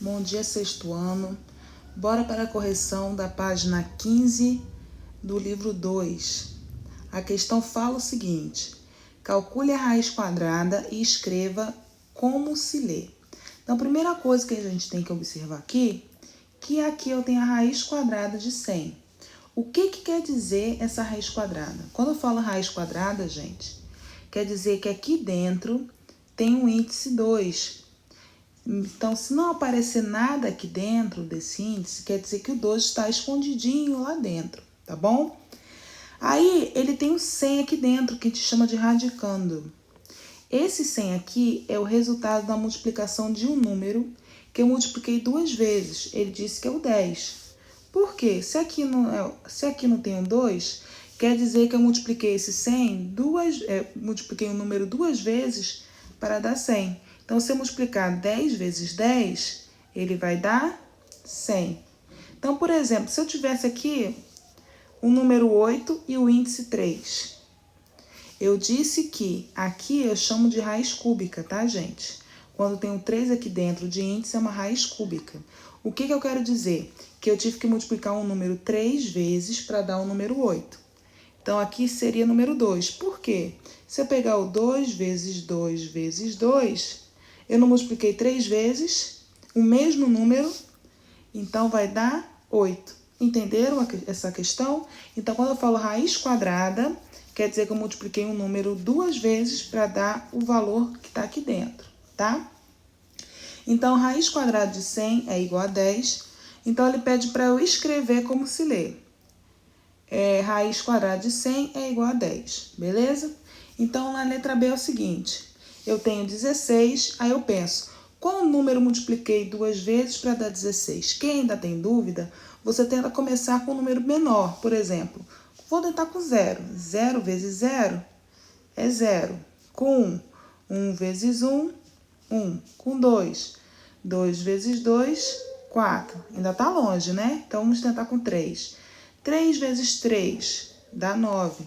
Bom dia, sexto ano. Bora para a correção da página 15 do livro 2. A questão fala o seguinte: calcule a raiz quadrada e escreva como se lê. Então, a primeira coisa que a gente tem que observar aqui, que aqui eu tenho a raiz quadrada de 100. O que quer dizer essa raiz quadrada? Quando eu falo raiz quadrada, gente, quer dizer que aqui dentro tem um índice 2. Então, se não aparecer nada aqui dentro desse índice, quer dizer que o 2 está escondidinho lá dentro, tá bom? Aí, ele tem um 100 aqui dentro, que a gente chama de radicando. Esse 100 aqui é o resultado da multiplicação de um número que eu multipliquei 2 vezes. Ele disse que é o 10. Por quê? Se aqui não tem um 2, quer dizer que eu multipliquei esse 100, multipliquei um número 2 vezes para dar 100. Então, se eu multiplicar 10 vezes 10, ele vai dar 100. Então, por exemplo, se eu tivesse aqui o número 8 e o índice 3, eu disse que aqui eu chamo de raiz cúbica, tá, gente? Quando tem um 3 aqui dentro de índice, é uma raiz cúbica. O que eu quero dizer? Que eu tive que multiplicar um número 3 vezes para dar o número 8. Então, aqui seria número 2. Por quê? Se eu pegar o 2 vezes 2 vezes 2, eu não multipliquei 3 vezes o mesmo número, então vai dar 8. Entenderam essa questão? Então, quando eu falo raiz quadrada, quer dizer que eu multipliquei um número 2 vezes para dar o valor que está aqui dentro, tá? Então, raiz quadrada de 100 é igual a 10. Então, ele pede para eu escrever como se lê. Raiz quadrada de 100 é igual a 10, beleza? Então, na letra B é o seguinte: eu tenho 16, aí eu penso, qual número eu multipliquei 2 vezes para dar 16? Quem ainda tem dúvida, você tenta começar com um número menor. Por exemplo, vou tentar com 0. 0 vezes 0 é 0. Com 1, 1 vezes 1, 1. Com 2, 2 vezes 2, 4. Ainda tá longe, né? Então, vamos tentar com 3. 3 vezes 3 dá 9.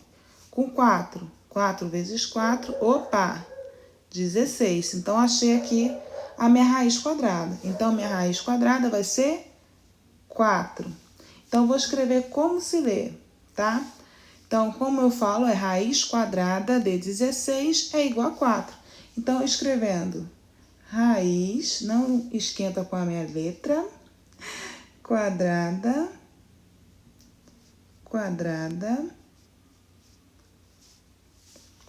Com 4, 4 vezes 4, opa, 16. Então, achei aqui a minha raiz quadrada. Então, minha raiz quadrada vai ser 4. Então, vou escrever como se lê, tá? Então, como eu falo, é raiz quadrada de 16 é igual a 4. Então, escrevendo raiz, não esquenta com a minha letra, quadrada,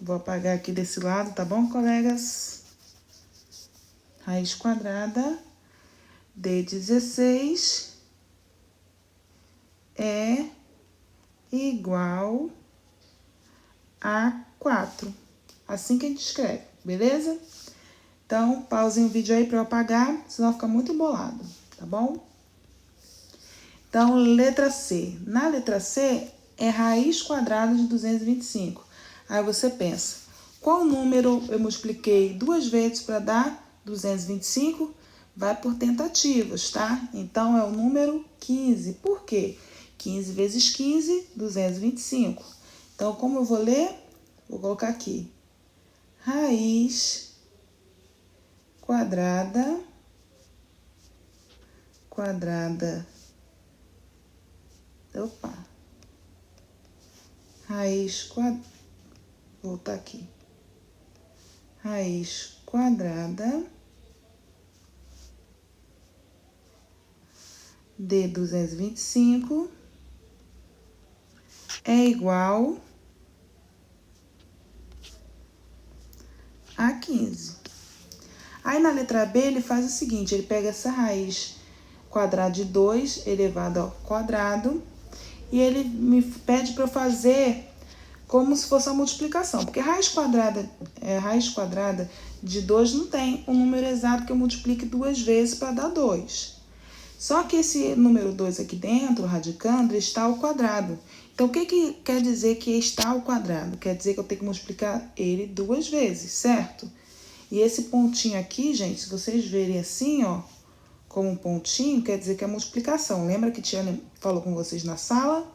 vou apagar aqui desse lado, tá bom, colegas? Raiz quadrada de 16 é igual a 4. Assim que a gente escreve, beleza? Então, pausem o vídeo aí para eu apagar, senão fica muito embolado, tá bom? Então, letra C. Na letra C, é raiz quadrada de 225. Aí você pensa, qual número eu multipliquei 2 vezes para dar 225? Vai por tentativas, tá? Então, é o número 15. Por quê? 15 vezes 15, 225. Então, como eu vou ler? Vou colocar aqui. Raiz quadrada raiz quadrada, vou voltar aqui, raiz quadrada de 225 é igual a 15. Aí, na letra B, ele faz o seguinte, ele pega essa raiz quadrada de 2 elevado ao quadrado e ele me pede para eu fazer como se fosse uma multiplicação, porque raiz quadrada de 2 não tem um número exato que eu multiplique 2 vezes para dar 2. Só que esse número 2 aqui dentro, radicando, está ao quadrado. Então, o que quer dizer que está ao quadrado? Quer dizer que eu tenho que multiplicar ele 2 vezes, certo? E esse pontinho aqui, gente, se vocês verem assim, ó, como um pontinho, quer dizer que é multiplicação. Lembra que Tia falou com vocês na sala?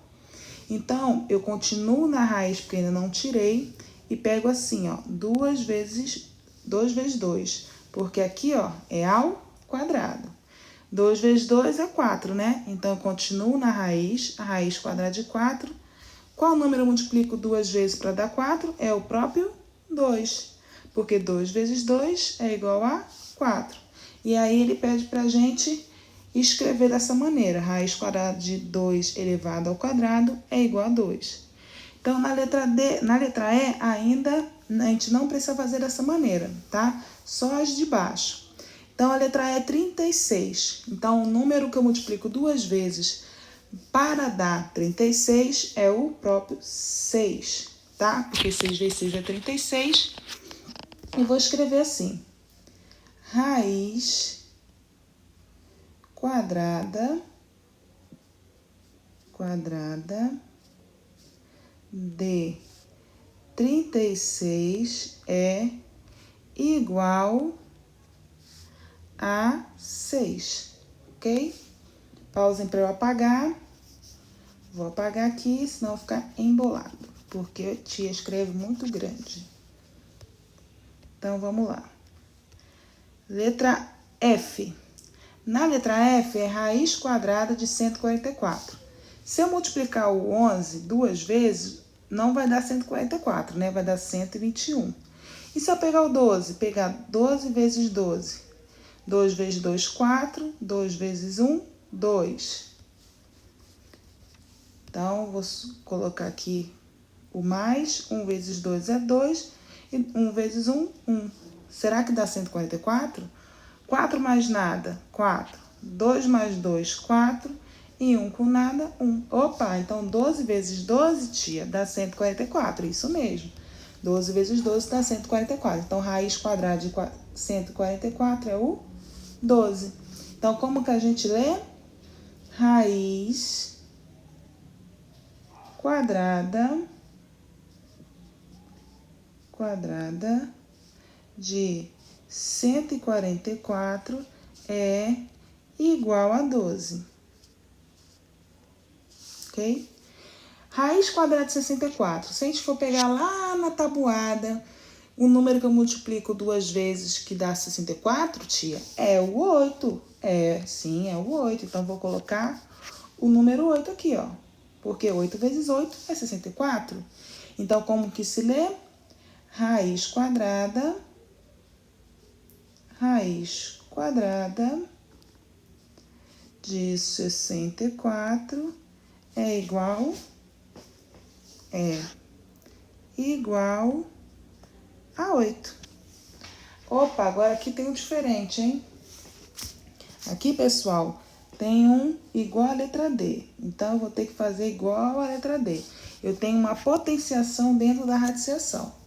Então, eu continuo na raiz, porque ainda não tirei, e pego assim, ó, 2 vezes 2, porque aqui, ó, é ao quadrado. 2 vezes 2 é 4, né? Então, eu continuo na raiz, a raiz quadrada de 4. Qual número eu multiplico 2 vezes para dar 4? É o próprio 2, porque 2 vezes 2 é igual a 4. E aí, ele pede para a gente escrever dessa maneira. Raiz quadrada de 2 elevado ao quadrado é igual a 2. Então, na letra E, ainda a gente não precisa fazer dessa maneira, tá? Só as de baixo. Então, a letra E é 36. Então, o número que eu multiplico 2 vezes para dar 36 é o próprio 6, tá? Porque 6 vezes 6 é 36. E vou escrever assim. Raiz quadrada de 36 é igual a 6, ok? Pausem para eu apagar. Vou apagar aqui, senão fica embolado, porque a tia escreve muito grande. Então, vamos lá. Letra F. Na letra F é raiz quadrada de 144. Se eu multiplicar o 11 duas vezes, não vai dar 144, né? Vai dar 121. E se eu pegar o 12? Pegar 12 vezes 12. 2 vezes 2, 4. 2 vezes 1, 2. Então, vou colocar aqui o mais. 1 vezes 2 é 2. E 1 vezes 1, 1. Será que dá 144? 4 mais nada, 4. 2 mais 2, 4. E 1 com nada, 1. Opa, então 12 vezes 12, tia, dá 144. Isso mesmo. 12 vezes 12 dá 144. Então, raiz quadrada de 144 é o 12. Então, como que a gente lê? Raiz quadrada de 144 é igual a 12. Ok? Raiz quadrada de 64. Se a gente for pegar lá na tabuada, o número que eu multiplico duas vezes que dá 64, tia, é o 8. Sim, é o 8. Então, vou colocar o número 8 aqui, ó. Porque 8 vezes 8 é 64. Então, como que se lê? Raiz quadrada de 64 é igual a 8. Opa, agora aqui tem um diferente, hein? Aqui, pessoal, tem um igual à letra D. Então, eu vou ter que fazer igual à letra D. Eu tenho uma potenciação dentro da radiciação.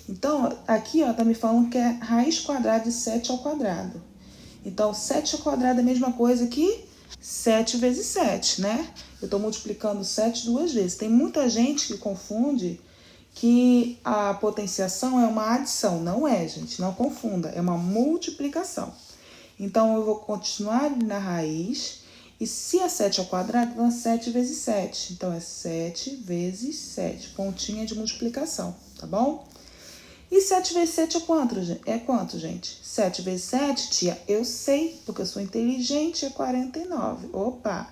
Então, aqui, ó, tá me falando que é raiz quadrada de 7 ao quadrado. Então, 7 ao quadrado é a mesma coisa que 7 vezes 7, né? Eu tô multiplicando 7 duas vezes. Tem muita gente que confunde que a potenciação é uma adição. Não é, gente, não confunda. É uma multiplicação. Então, eu vou continuar na raiz. E se é 7 ao quadrado, então é 7 vezes 7. Então, é 7 vezes 7. Pontinha de multiplicação, tá bom? E 7 vezes 7 é quanto, gente? 7 vezes 7, tia, eu sei, porque eu sou inteligente, é 49. Opa!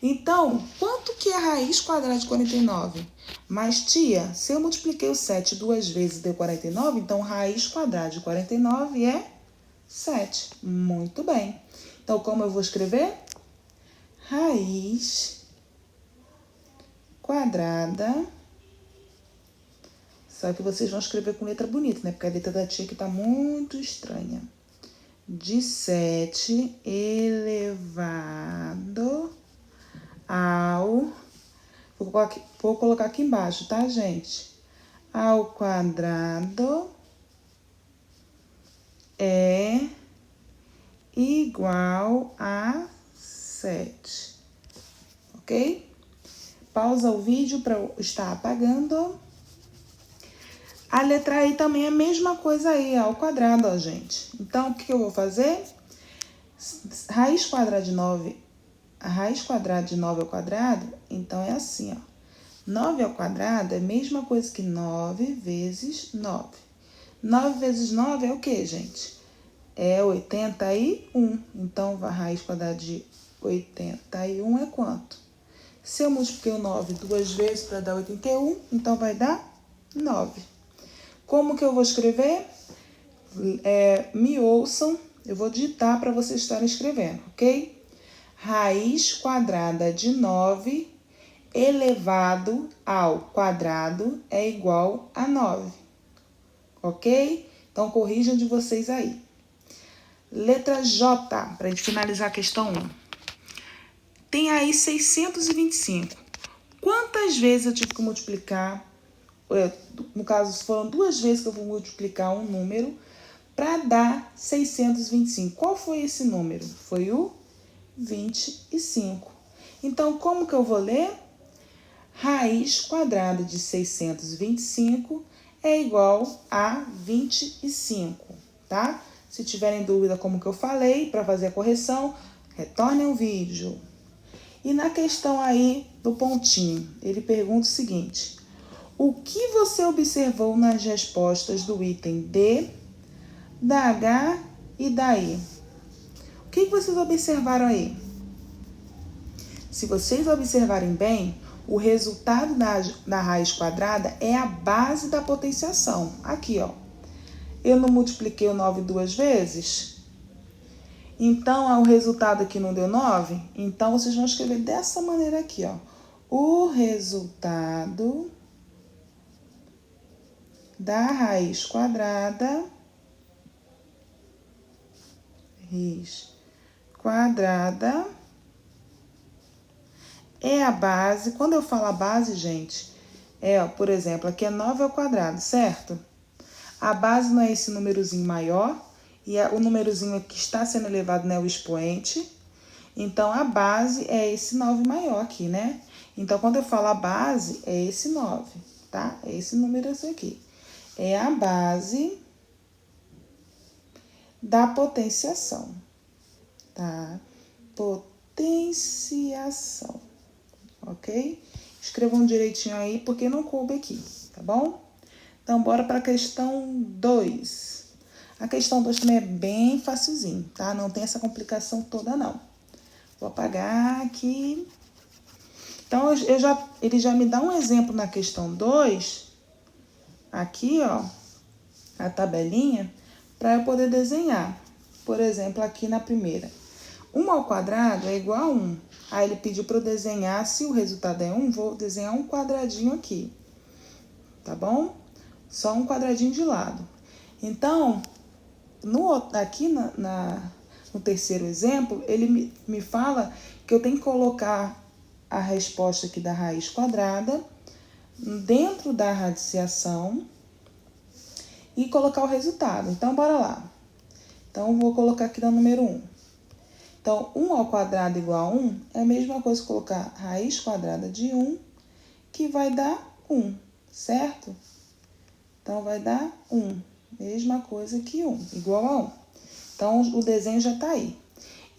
Então, quanto que é a raiz quadrada de 49? Mas, tia, se eu multipliquei o 7 duas vezes e deu 49, então raiz quadrada de 49 é 7. Muito bem. Então, como eu vou escrever? Raiz quadrada. Só que vocês vão escrever com letra bonita, né? Porque a letra da tia aqui tá muito estranha. De 7 elevado ao... Vou colocar aqui embaixo, tá, gente? Ao quadrado é igual a 7. Ok? Pausa o vídeo para eu estar apagando. A letra I também é a mesma coisa aí, ao quadrado, ó, gente. Então, o que eu vou fazer? Raiz quadrada de 9, a raiz quadrada de 9 ao quadrado, então é assim, ó. 9 ao quadrado é a mesma coisa que 9 vezes 9. 9 vezes 9 é o quê, gente? É 81. Então, a raiz quadrada de 81 é quanto? Se eu multipliquei o 9 duas vezes para dar 81, então vai dar 9. Como que eu vou escrever? Me ouçam, eu vou digitar para vocês estarem escrevendo, ok? Raiz quadrada de 9 elevado ao quadrado é igual a 9, ok? Então, corrijam de vocês aí. Letra J, para a gente finalizar a questão 1. Tem aí 625. Quantas vezes eu tive que multiplicar? No caso, foram duas vezes que eu vou multiplicar um número para dar 625. Qual foi esse número? Foi o 25. Então, como que eu vou ler? Raiz quadrada de 625 é igual a 25, tá? Se tiverem dúvida como que eu falei, para fazer a correção, retornem o vídeo. E na questão aí do pontinho, ele pergunta o seguinte: o que você observou nas respostas do item D, da H e da I? O que vocês observaram aí? Se vocês observarem bem, o resultado da raiz quadrada é a base da potenciação. Aqui, ó. Eu não multipliquei o 9 duas vezes? Então, o resultado aqui não deu 9? Então, vocês vão escrever dessa maneira aqui, ó. O resultado da raiz quadrada é a base. Quando eu falo a base, gente, ó, por exemplo, aqui é 9 ao quadrado, certo? A base não é esse númerozinho maior, e o númerozinho que está sendo elevado não é o expoente. Então, a base é esse 9 maior aqui, né? Então, quando eu falo a base, é esse 9, tá? É esse número aqui. É a base da potenciação, tá? Potenciação, ok? Escrevam direitinho aí, porque não coube aqui, tá bom? Então, bora para a questão 2. A questão 2 também é bem facilzinho, tá? Não tem essa complicação toda, não. Vou apagar aqui. Então, ele já me dá um exemplo na questão 2. Aqui, ó, a tabelinha, para eu poder desenhar. Por exemplo, aqui na primeira. 1 ao quadrado é igual a 1. Aí ele pediu para eu desenhar, se o resultado é 1, vou desenhar um quadradinho aqui. Tá bom? Só um quadradinho de lado. Então, aqui no terceiro exemplo, ele me fala que eu tenho que colocar a resposta aqui da raiz quadrada dentro da radiciação e colocar o resultado. Então, bora lá. Então, vou colocar aqui no número 1. Então, 1 ao quadrado igual a 1 é a mesma coisa que colocar raiz quadrada de 1, que vai dar 1, certo? Então, vai dar 1. Mesma coisa que 1, igual a 1. Então, o desenho já está aí.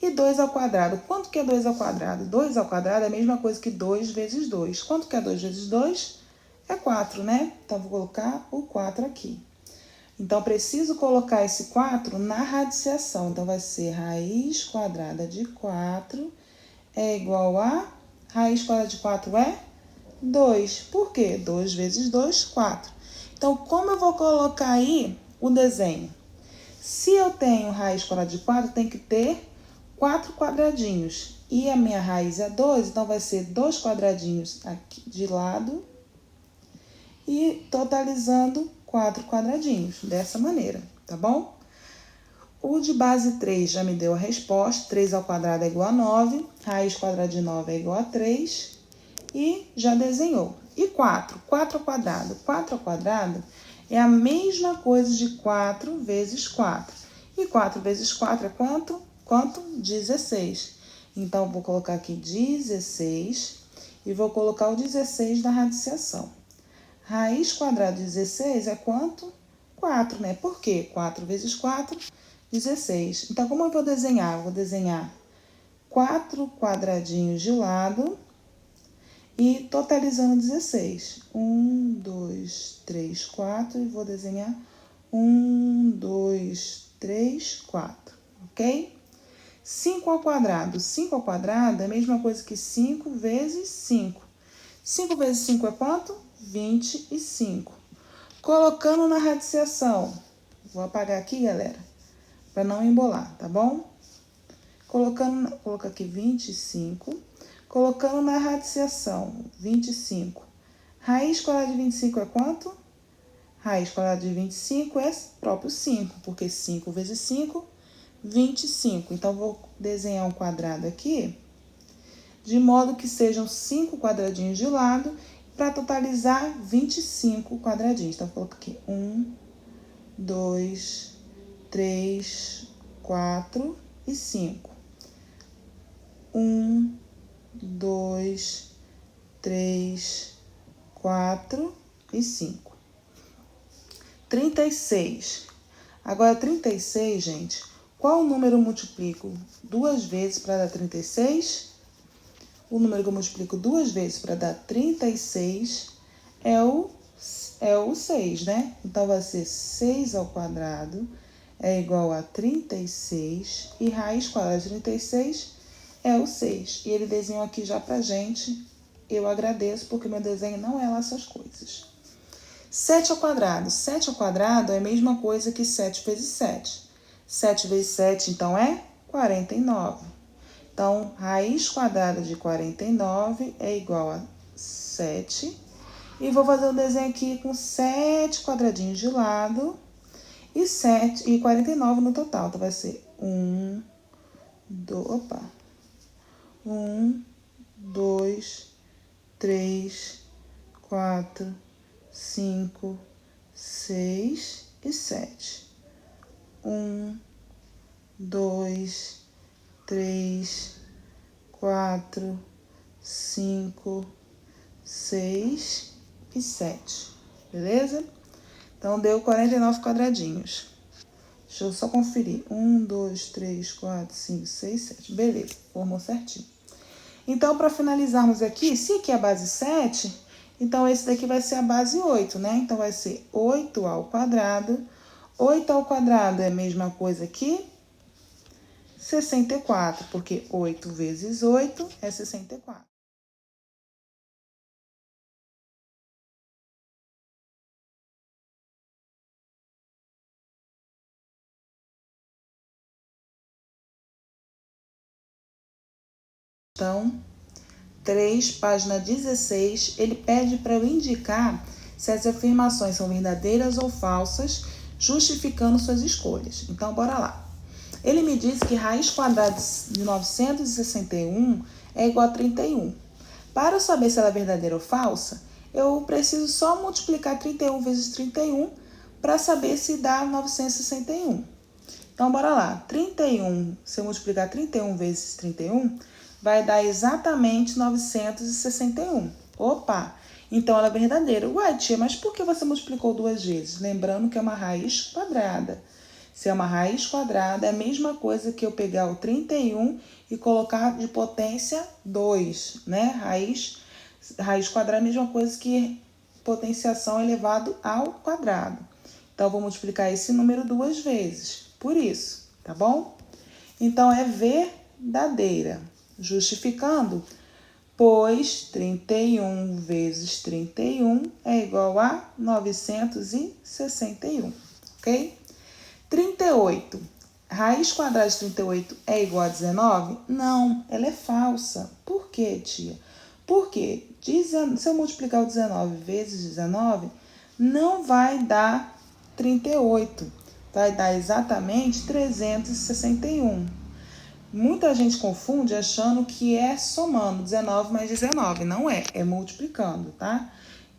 E 2 ao quadrado. Quanto que é 2 ao quadrado? 2 ao quadrado é a mesma coisa que 2 vezes 2. Quanto que é 2 vezes 2? É 4, né? Então, vou colocar o 4 aqui. Então, preciso colocar esse 4 na radiciação. Então, vai ser raiz quadrada de 4 é igual a... Raiz quadrada de 4 é 2. Por quê? 2 vezes 2, 4. Então, como eu vou colocar aí o desenho? Se eu tenho raiz quadrada de 4, tem que ter 4 quadradinhos. E a minha raiz é 2, então vai ser 2 quadradinhos aqui de lado e totalizando 4 quadradinhos, dessa maneira, tá bom? O de base 3 já me deu a resposta, 3 ao quadrado é igual a 9, raiz quadrada de 9 é igual a 3 e já desenhou. E 4? 4 ao quadrado. 4 ao quadrado é a mesma coisa de 4 vezes 4. E 4 vezes 4 é quanto? Quanto? 16. Então, vou colocar aqui 16 e vou colocar o 16 da radiciação. Raiz quadrada de 16 é quanto? 4, né? Por quê? 4 vezes 4, 16. Então, como eu vou desenhar? Eu vou desenhar 4 quadradinhos de lado e totalizando 16. 1, 2, 3, 4. E vou desenhar 1, 2, 3, 4, ok? 5 ao quadrado. 5 ao quadrado é a mesma coisa que 5 vezes 5. 5 vezes 5 é quanto? 25. Colocando na radiciação. Vou apagar aqui, galera, para não embolar, tá bom? Coloca aqui 25. Colocando na radiciação, 25. Raiz quadrada de 25 é quanto? Raiz quadrada de 25 é próprio 5, porque 5 vezes 5, 25. Então, vou desenhar um quadrado aqui, de modo que sejam 5 quadradinhos de lado, para totalizar 25 quadradinhos. Então, vou colocar aqui 1, 2, 3, 4 e 5. 1, 2, 3, 4 e 5. 36. Agora, 36, gente, qual número eu multiplico 2 vezes para dar 36? O número que eu multiplico 2 vezes para dar 36 é o 6, né? Então, vai ser 6 ao quadrado é igual a 36, e raiz quadrada de 36 é o 6. E ele desenhou aqui já pra gente. Eu agradeço, porque meu desenho não é lá essas coisas. 7 ao quadrado. 7 ao quadrado é a mesma coisa que 7 vezes 7. 7 vezes 7, então, é 49. Então, raiz quadrada de 49 é igual a 7. E vou fazer um desenho aqui com 7 quadradinhos de lado e 49 no total. Então, vai ser 1, 2, 3, 4, 5, 6 e 7. 1, 2, 3, 4, 5, 6 e 7. Beleza? Então, deu 49 quadradinhos. Deixa eu só conferir. 1, 2, 3, 4, 5, 6, 7. Beleza, formou certinho. Então, para finalizarmos aqui, se aqui é a base 7, então esse daqui vai ser a base 8, né? Então, vai ser 8 ao quadrado. 8 ao quadrado é a mesma coisa que 64, porque 8 vezes 8 é 64. Então, 3, página 16, ele pede para eu indicar se as afirmações são verdadeiras ou falsas, justificando suas escolhas. Então, bora lá. Ele me diz que raiz quadrada de 961 é igual a 31. Para eu saber se ela é verdadeira ou falsa, eu preciso só multiplicar 31 vezes 31 para saber se dá 961. Então, bora lá. 31, se eu multiplicar 31 vezes 31, vai dar exatamente 961. Opa! Então, ela é verdadeira. Uai, tia, mas por que você multiplicou 2 vezes? Lembrando que é uma raiz quadrada. Se é uma raiz quadrada, é a mesma coisa que eu pegar o 31 e colocar de potência 2, né? Raiz quadrada é a mesma coisa que potenciação elevado ao quadrado. Então, eu vou multiplicar esse número 2 vezes. Por isso, tá bom? Então, é verdadeira. Justificando, pois 31 vezes 31 é igual a 961, ok? 38. Raiz quadrada de 38 é igual a 19? Não, ela é falsa. Por quê, tia? Porque se eu multiplicar o 19 vezes 19, não vai dar 38. Vai dar exatamente 361. Muita gente confunde achando que é somando 19 mais 19. Não é, é multiplicando, tá?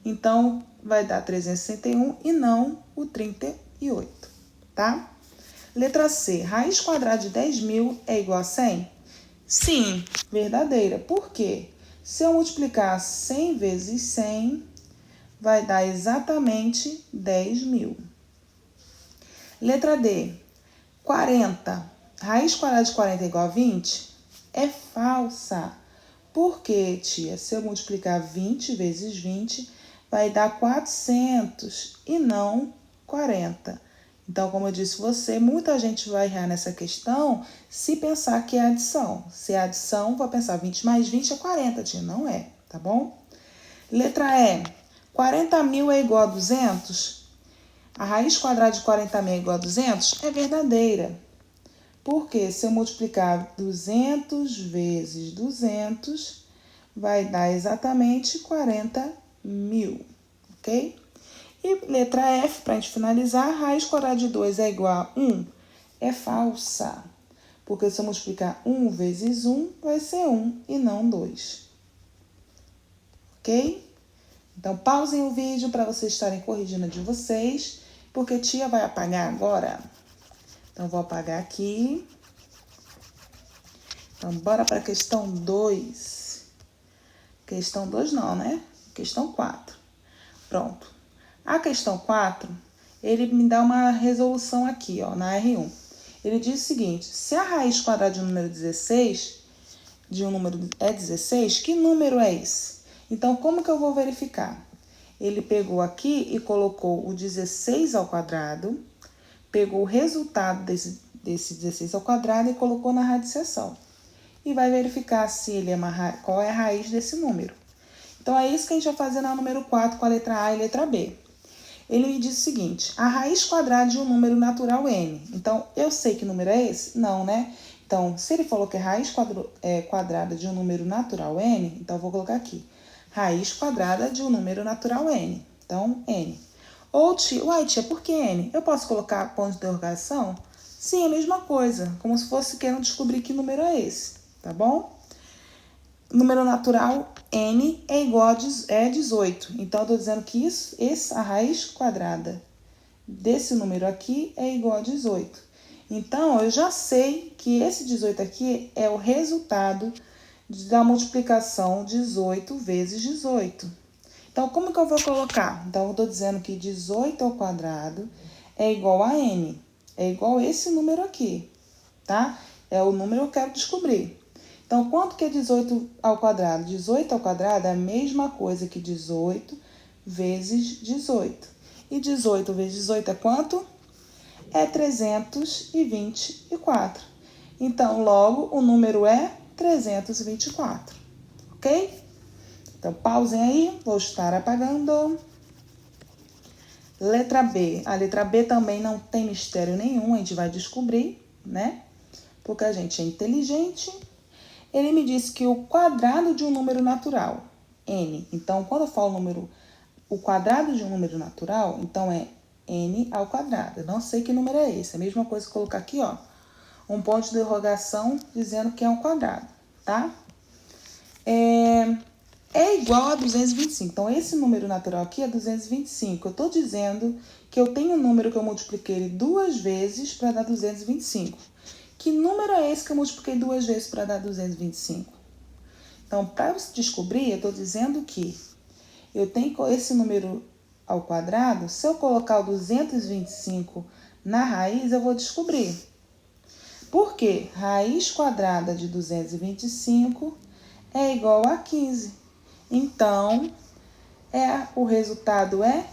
Então, vai dar 361 e não o 38, tá? Letra C. Raiz quadrada de 10.000 é igual a 100? Sim, verdadeira. Por quê? Se eu multiplicar 100 vezes 100, vai dar exatamente 10.000. Letra D. 40. Raiz quadrada de 40 é igual a 20? É falsa. Por quê, tia? Se eu multiplicar 20 vezes 20, vai dar 400 e não 40. Então, como eu disse você, muita gente vai errar nessa questão se pensar que é adição. Se é adição, vai pensar 20 mais 20 é 40, tia. Não é, tá bom? Letra E. 40.000 é igual a 200? A raiz quadrada de 40.000 é igual a 200? É verdadeira. Porque se eu multiplicar 200 vezes 200, vai dar exatamente 40.000, ok? E letra F, para a gente finalizar, a raiz quadrada de 2 é igual a 1. É falsa, porque se eu multiplicar 1 vezes 1, vai ser 1 e não 2. Ok? Então, pausem o vídeo para vocês estarem corrigindo a de vocês, porque tia vai apagar agora. Então, vou apagar aqui. Então, bora para a questão 2. Questão 2 não, né? Questão 4. Pronto. A questão 4, ele me dá uma resolução aqui, ó, na R1. Ele diz o seguinte: se a raiz quadrada de um número 16, é 16, que número é esse? Então, como que eu vou verificar? Ele pegou aqui e colocou o 16 ao quadrado, pegou o resultado desse 16 ao quadrado e colocou na radiciação. E vai verificar se ele é qual é a raiz desse número. Então, é isso que a gente vai fazer na número 4 com a letra A e letra B. Ele me diz o seguinte: a raiz quadrada de um número natural n. Então, eu sei que número é esse? Não, né? Então, se ele falou que é raiz quadrada de um número natural n, então eu vou colocar aqui: raiz quadrada de um número natural n. Então, n. Ou, tia, por que n? Eu posso colocar ponto de interrogação? Sim, é a mesma coisa, como se fosse querendo descobrir que número é esse, tá bom? Número natural n é igual a 18. Então, eu estou dizendo que a raiz quadrada desse número aqui é igual a 18. Então, eu já sei que esse 18 aqui é o resultado da multiplicação 18 vezes 18. Então, como que eu vou colocar? Então, eu estou dizendo que 18 ao quadrado é igual a n. É igual a esse número aqui, tá? É o número que eu quero descobrir. Então, quanto que é 18 ao quadrado? 18 ao quadrado é a mesma coisa que 18 vezes 18. E 18 vezes 18 é quanto? É 324. Então, logo, o número é 324. Ok? Então, pausem aí. Vou estar apagando. Letra B. A letra B também não tem mistério nenhum. A gente vai descobrir, né? Porque a gente é inteligente. Ele me disse que o quadrado de um número natural, n. Então, quando eu falo o quadrado de um número natural, então é n ao quadrado. Eu não sei que número é esse. É a mesma coisa que colocar aqui, ó, um ponto de interrogação dizendo que é um quadrado, tá? É igual a 225. Então, esse número natural aqui é 225. Eu estou dizendo que eu tenho um número que eu multipliquei ele 2 vezes para dar 225. Que número é esse que eu multipliquei 2 vezes para dar 225? Então, para descobrir, eu estou dizendo que eu tenho esse número ao quadrado. Se eu colocar o 225 na raiz, eu vou descobrir. Por quê? Raiz quadrada de 225 é igual a 15. Então, o resultado é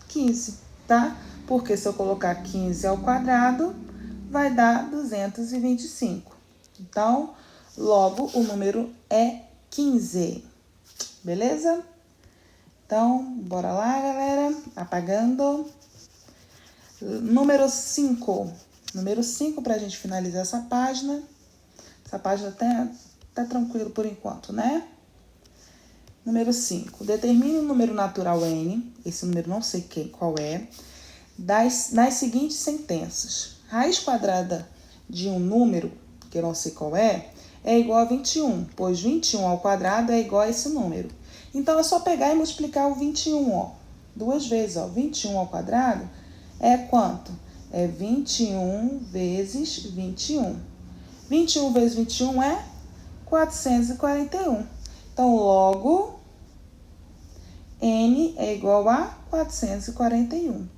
15, tá? Porque se eu colocar 15 ao quadrado, vai dar 225. Então, logo, o número é 15. Beleza? Então, bora lá, galera. Apagando. Número 5. Número 5 para a gente finalizar essa página. Essa página tá tranquilo por enquanto, né? Número 5. Determine o número natural n. Esse número não sei qual é. Nas seguintes sentenças. Raiz quadrada de um número, que eu não sei qual é igual a 21, pois 21 ao quadrado é igual a esse número. Então, é só pegar e multiplicar o 21, ó. 2 vezes, ó. 21 ao quadrado é quanto? É 21 vezes 21. 21 vezes 21 é 441. Então, logo, n é igual a 441.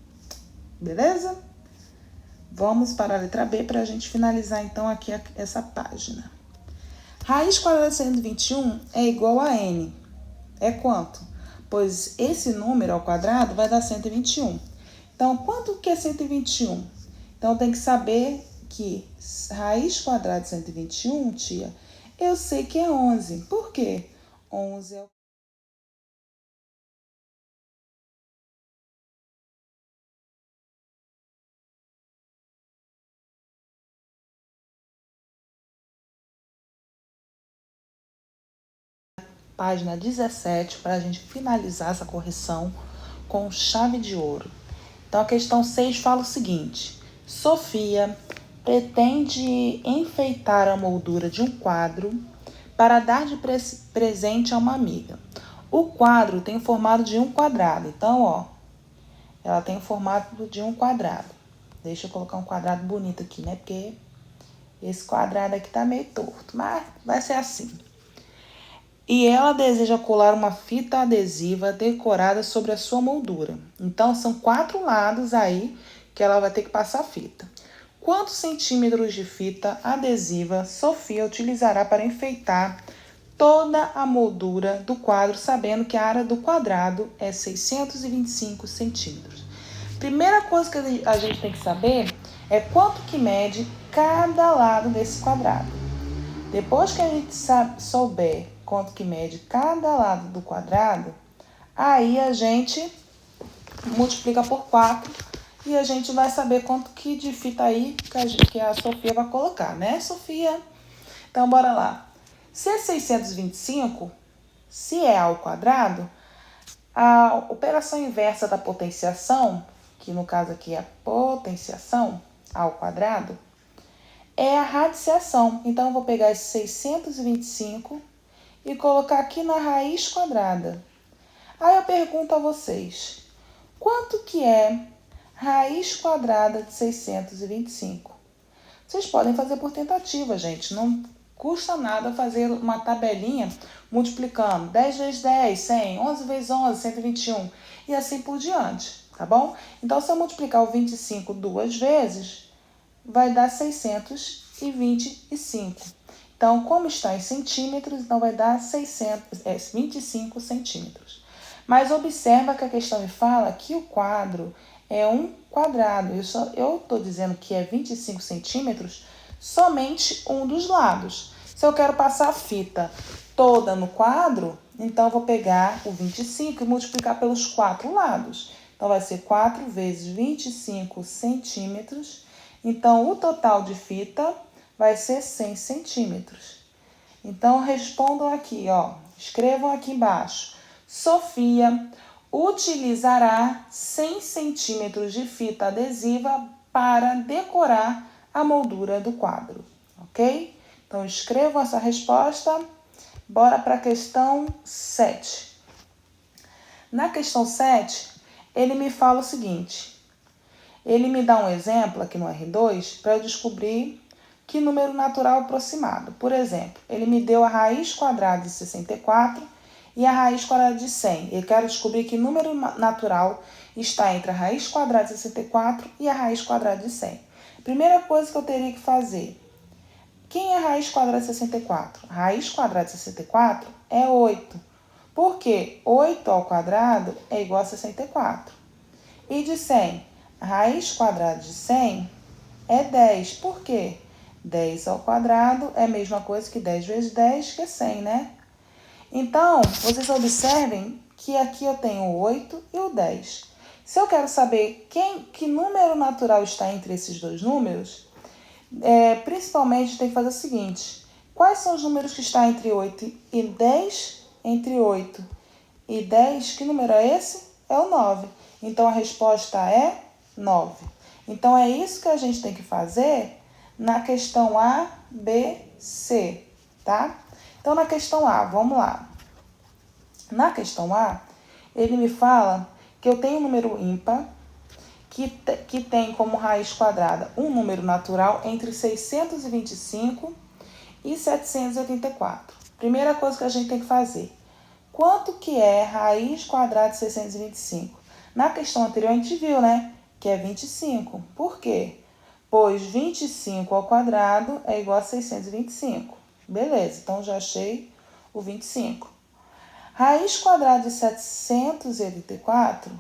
Beleza? Vamos para a letra B para a gente finalizar, então, aqui essa página. Raiz quadrada de 121 é igual a n. É quanto? Pois esse número ao quadrado vai dar 121. Então, quanto que é 121? Então, tem que saber que raiz quadrada de 121, tia, eu sei que é 11. Por quê? 11 é o página 17, para a gente finalizar essa correção com chave de ouro. Então, a questão 6 fala o seguinte: Sofia pretende enfeitar a moldura de um quadro para dar de presente a uma amiga. O quadro tem o formato de um quadrado. Então, ó, ela tem o formato de um quadrado. Deixa eu colocar um quadrado bonito aqui, né? Porque esse quadrado aqui tá meio torto, mas vai ser assim. E ela deseja colar uma fita adesiva decorada sobre a sua moldura. Então, são 4 lados aí que ela vai ter que passar a fita. Quantos centímetros de fita adesiva Sofia utilizará para enfeitar toda a moldura do quadro, sabendo que a área do quadrado é 625 centímetros? Primeira coisa que a gente tem que saber é quanto que mede cada lado desse quadrado. Depois que a gente souber quanto que mede cada lado do quadrado, aí a gente multiplica por 4 e a gente vai saber quanto que de fita aí que a Sofia vai colocar, né, Sofia? Então, bora lá. Se é 625, se é ao quadrado, a operação inversa da potenciação, que no caso aqui é a potenciação ao quadrado, é a radiciação. Então, eu vou pegar esse 625 e colocar aqui na raiz quadrada. Aí eu pergunto a vocês, quanto que é raiz quadrada de 625? Vocês podem fazer por tentativa, gente. Não custa nada fazer uma tabelinha multiplicando 10 vezes 10, 100, 11 vezes 11, 121 e assim por diante, tá bom? Então, se eu multiplicar o 25 duas vezes, vai dar 625. Então, como está em centímetros, então vai dar 25 centímetros. Mas observa que a questão me fala que o quadro é um quadrado. Eu estou dizendo que é 25 centímetros somente um dos lados. Se eu quero passar a fita toda no quadro, então eu vou pegar o 25 e multiplicar pelos 4 lados. Então, vai ser 4 vezes 25 centímetros. Então, o total de fita vai ser 100 centímetros. Então, respondam aqui, ó. Escrevam aqui embaixo. Sofia utilizará 100 centímetros de fita adesiva para decorar a moldura do quadro, ok? Então, escrevam essa resposta. Bora para a questão 7. Na questão 7, ele me fala o seguinte. Ele me dá um exemplo aqui no R2 para eu descobrir que número natural aproximado. Por exemplo, ele me deu a raiz quadrada de 64 e a raiz quadrada de 100. Eu quero descobrir que número natural está entre a raiz quadrada de 64 e a raiz quadrada de 100. Primeira coisa que eu teria que fazer. Quem é a raiz quadrada de 64? A raiz quadrada de 64 é 8. Por quê? 8 ao quadrado é igual a 64. E de 100? A raiz quadrada de 100 é 10. Por quê? 10 ao quadrado é a mesma coisa que 10 vezes 10, que é 100, né? Então, vocês observem que aqui eu tenho o 8 e o 10. Se eu quero saber que número natural está entre esses dois números, principalmente tem que fazer o seguinte. Quais são os números que estão entre 8 e 10? Entre 8 e 10, que número é esse? É o 9. Então, a resposta é 9. Então, é isso que a gente tem que fazer na questão A, B, C, tá? Então, na questão A, vamos lá. Na questão A, ele me fala que eu tenho um número ímpar que tem como raiz quadrada um número natural entre 625 e 784. Primeira coisa que a gente tem que fazer. Quanto que é raiz quadrada de 625? Na questão anterior a gente viu, né? Que é 25. Por quê? Pois 25 ao quadrado é igual a 625. Beleza, então já achei o 25. Raiz quadrada de 784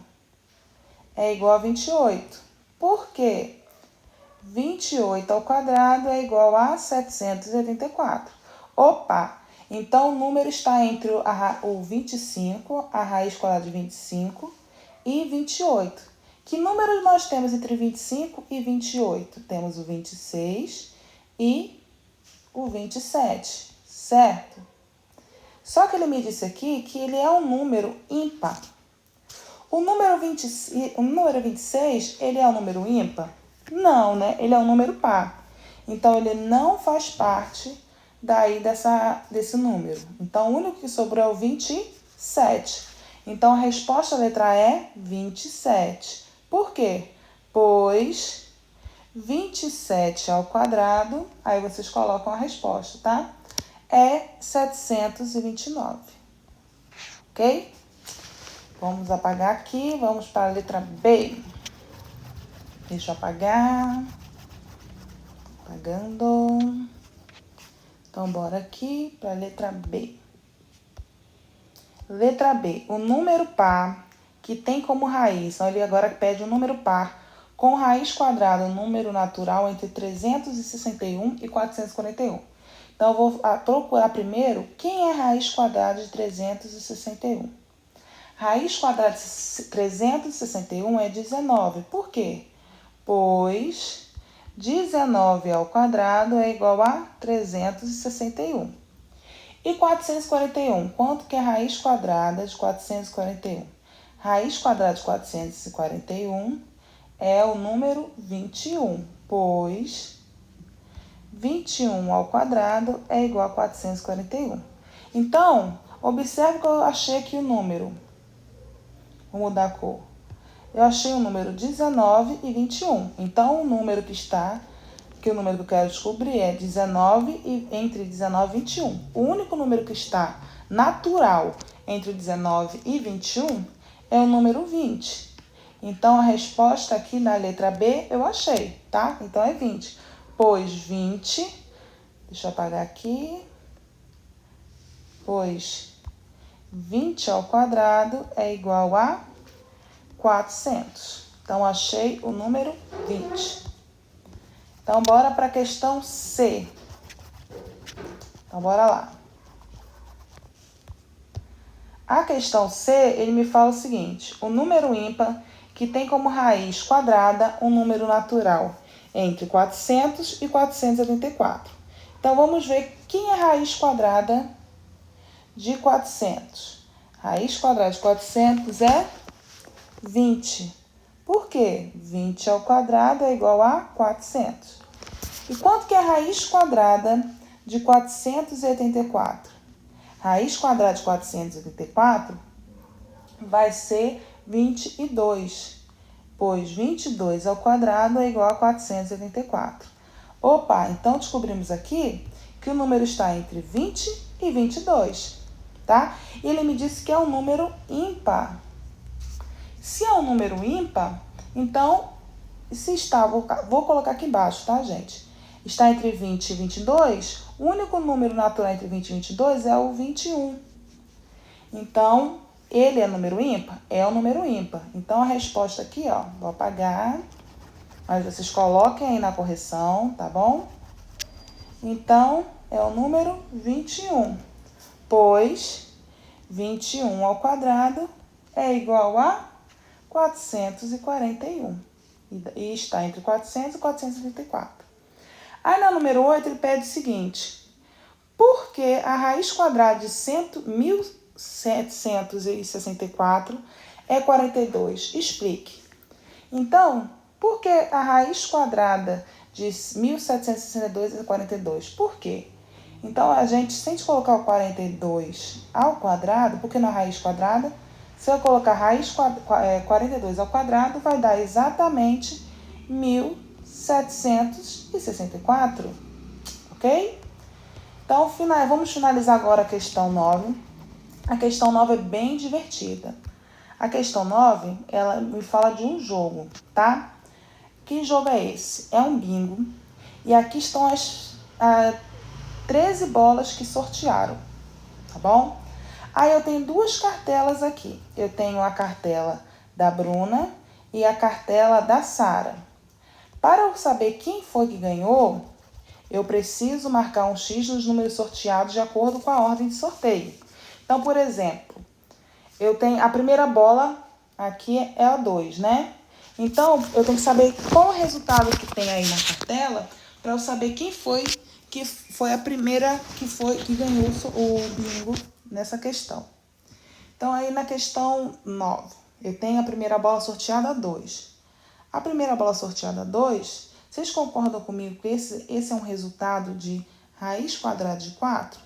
é igual a 28. Por quê? 28 ao quadrado é igual a 784. Opa! Então, o número está entre o 25, a raiz quadrada de 25, e 28. Que números nós temos entre 25 e 28? Temos o 26 e o 27, certo? Só que ele me disse aqui que ele é um número ímpar. O número 26, ele é um número ímpar? Não, né? Ele é um número par. Então, ele não faz parte desse número. Então, o único que sobrou é o 27. Então, a resposta da letra E, 27. Por quê? Pois 27 ao quadrado, aí vocês colocam a resposta, tá? É 729. Ok? Vamos apagar aqui, vamos para a letra B. Deixa eu apagar. Apagando. Então, bora aqui para a letra B. Letra B. O número par que tem como raiz, então ele agora pede um número par com raiz quadrada, um número natural entre 361 e 441. Então, eu vou procurar primeiro quem é raiz quadrada de 361. Raiz quadrada de 361 é 19. Por quê? Pois 19 ao quadrado é igual a 361. E 441, quanto que é raiz quadrada de 441? Raiz quadrada de 441 é o número 21, pois 21 ao quadrado é igual a 441. Então, observe que eu achei aqui o número. Vou mudar a cor. Eu achei o número 19 e 21. Então, o número que o número que eu quero descobrir é 19 entre 19 e 21. O único número que está natural entre 19 e 21 é o número 20. Então, a resposta aqui na letra B eu achei, tá? Então, é 20. Pois 20, deixa eu apagar aqui, pois 20 ao quadrado é igual a 400. Então, achei o número 20. Então, bora para a questão C. Então, bora lá. A questão C, ele me fala o seguinte. O número ímpar que tem como raiz quadrada um número natural entre 400 e 484. Então, vamos ver quem é raiz quadrada de 400. Raiz quadrada de 400 é 20. Por quê? 20 ao quadrado é igual a 400. E quanto que é a raiz quadrada de 484? Raiz quadrada de 484 vai ser 22, pois 22 ao quadrado é igual a 484. Opa, então descobrimos aqui que o número está entre 20 e 22, tá? E ele me disse que é um número ímpar. Se é um número ímpar, então, vou colocar aqui embaixo, tá, gente? Está entre 20 e 22, o único número natural entre 20 e 22 é o 21. Então, ele é número ímpar? É um número ímpar. Então, a resposta aqui, ó, vou apagar, mas vocês coloquem aí na correção, tá bom? Então, é o número 21, pois 21 ao quadrado é igual a 441. E está entre 400 e 434. Aí, na número 8, ele pede o seguinte. Por que a raiz quadrada de 1764 é 42? Explique. Então, por que a raiz quadrada de 1762 é 42? Por quê? Então, se a gente colocar o 42 ao quadrado, porque na raiz quadrada, se eu colocar raiz 42 ao quadrado, vai dar exatamente 1764, ok? Então, vamos finalizar agora a questão 9. A questão 9 é bem divertida. A questão 9, ela me fala de um jogo, tá? Que jogo é esse? É um bingo. E aqui estão as 13 bolas que sortearam, tá bom? Aí eu tenho duas cartelas aqui. Eu tenho a cartela da Bruna e a cartela da Sara. Para eu saber quem foi que ganhou, eu preciso marcar um X nos números sorteados de acordo com a ordem de sorteio. Então, por exemplo, eu tenho a primeira bola, aqui é a 2, né? Então, eu tenho que saber qual o resultado que tem aí na cartela para eu saber quem foi que foi a primeira que ganhou o bingo nessa questão. Então, aí na questão 9, eu tenho a primeira bola sorteada 2. A primeira bola sorteada 2, vocês concordam comigo que esse é um resultado de raiz quadrada de 4?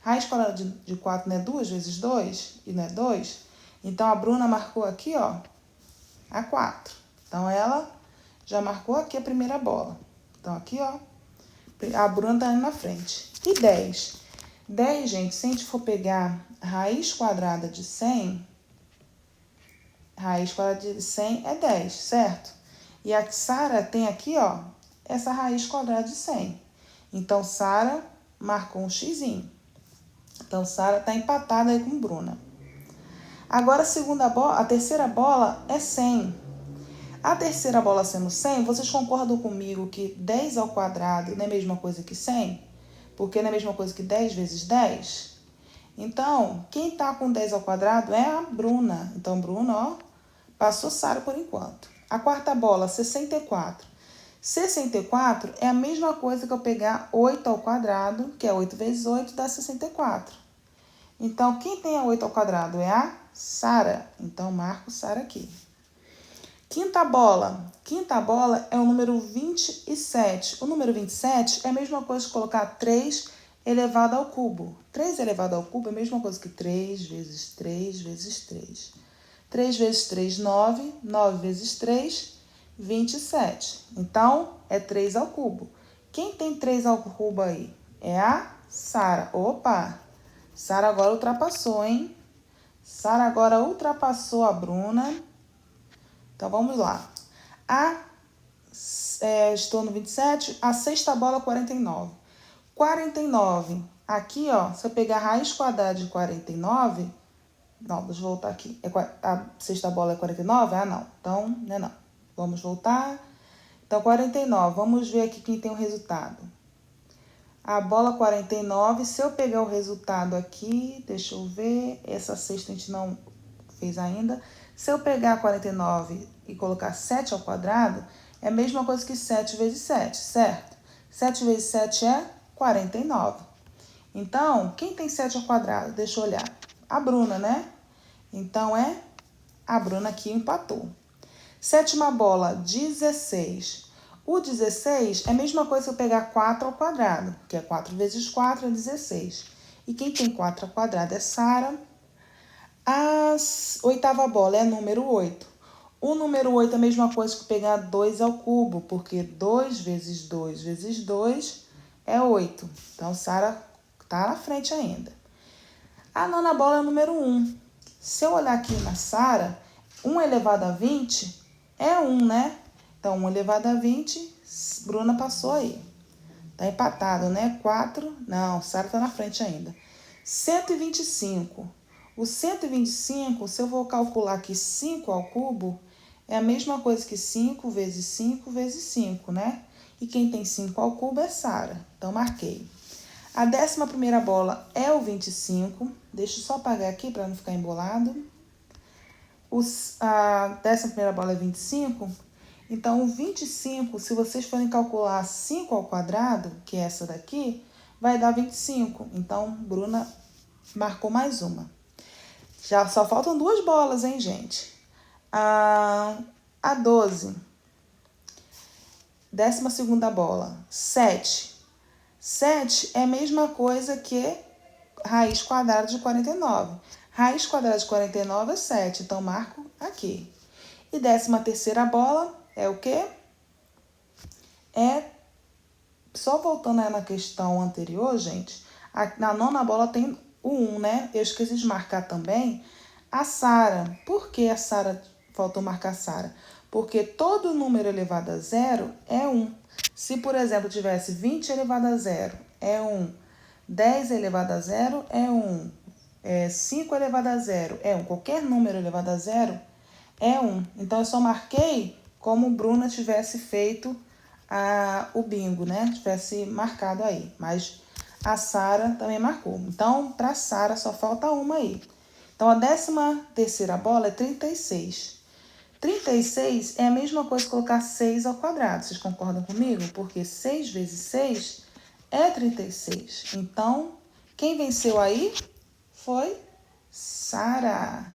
Raiz quadrada de 4 não é 2 vezes 2 e não é 2? Então, a Bruna marcou aqui, ó, a 4. Então, ela já marcou aqui a primeira bola. Então, aqui, ó, a Bruna tá indo na frente. E 10? 10, gente, se a gente for pegar raiz quadrada de 100, raiz quadrada de 100 é 10, certo? E a Sara tem aqui, ó, essa raiz quadrada de 100. Então, Sara marcou um xizinho. Então, Sara tá empatada aí com Bruna. Agora, a terceira bola é 100. A terceira bola sendo 100, vocês concordam comigo que 10 ao quadrado não é a mesma coisa que 100? Porque não é a mesma coisa que 10 vezes 10? Então, quem tá com 10 ao quadrado é a Bruna. Então, Bruna, ó, passou Sara por enquanto. A quarta bola, 64. 64 é a mesma coisa que eu pegar 8 ao quadrado, que é 8 vezes 8, dá 64. Então, quem tem a 8 ao quadrado é a Sara. Então, marco Sara aqui. Quinta bola. Quinta bola é o número 27. O número 27 é a mesma coisa que colocar 3 elevado ao cubo. 3 elevado ao cubo é a mesma coisa que 3 vezes 3 vezes 3. 3 vezes 3, 9. 9 vezes 3, 27. Então, é 3 ao cubo. Quem tem 3 ao cubo aí? É a Sara. Opa! Sara agora ultrapassou, hein? Sara agora ultrapassou a Bruna. Então, vamos lá. Estou no 27, a sexta bola, 49. 49, aqui, ó, se eu pegar a raiz quadrada de 49, não, deixa eu voltar aqui. A sexta bola é 49? Ah, não. Então, né, não. Vamos voltar. Então, 49, vamos ver aqui quem tem o resultado. A bola 49, se eu pegar o resultado aqui, deixa eu ver, essa sexta a gente não fez ainda. Se eu pegar 49 e colocar 7 ao quadrado, é a mesma coisa que 7 vezes 7, certo? 7 vezes 7 é 49. Então, quem tem 7 ao quadrado? Deixa eu olhar. A Bruna, né? Então, é a Bruna que empatou. Sétima bola, 16. O 16 é a mesma coisa que eu pegar 4 ao quadrado, que é 4 vezes 4 é 16. E quem tem 4 ao quadrado é Sara. A oitava bola é número 8. O número 8 é a mesma coisa que pegar 2 ao cubo, porque 2 vezes 2 vezes 2 é 8. Então, Sara está na frente ainda. A nona bola é o número 1. Se eu olhar aqui na Sara, 1 elevado a 20 é 1, né? Então, 1 elevado a 20, Bruna passou aí. Tá empatado, né? 4, não, Sara tá na frente ainda. 125. O 125, se eu vou calcular aqui 5 ao cubo, é a mesma coisa que 5 vezes 5 vezes 5, né? E quem tem 5 ao cubo é Sara. Então, marquei. A 11ª bola é o 25. Deixa eu só apagar aqui para não ficar embolado. A 11ª bola é 25. Então, o 25, se vocês forem calcular 5 ao quadrado, que é essa daqui, vai dar 25. Então, Bruna marcou mais uma. Já só faltam 2 bolas, hein, gente? A 12. 12ª bola, 7. 7 é a mesma coisa que raiz quadrada de 49. Raiz quadrada de 49 é 7, então marco aqui. E 13ª bola é o quê? Só voltando aí na questão anterior, gente, na nona bola tem o 1, né? Eu esqueci de marcar também a Sara. Por que a Sara faltou marcar a Sara? Porque todo número elevado a zero é 1. Se, por exemplo, tivesse 20 elevado a zero, é 1. 10 elevado a zero é 1. 5 elevado a zero é 1. Qualquer número elevado a zero é 1. Então, eu só marquei como Bruna tivesse feito o bingo, né? Tivesse marcado aí. Mas a Sara também marcou. Então, para Sara só falta uma aí. Então, a 13ª bola é 36. 36 é a mesma coisa que colocar 6 ao quadrado. Vocês concordam comigo? Porque 6 vezes 6 é 36. Então, quem venceu aí foi Sara.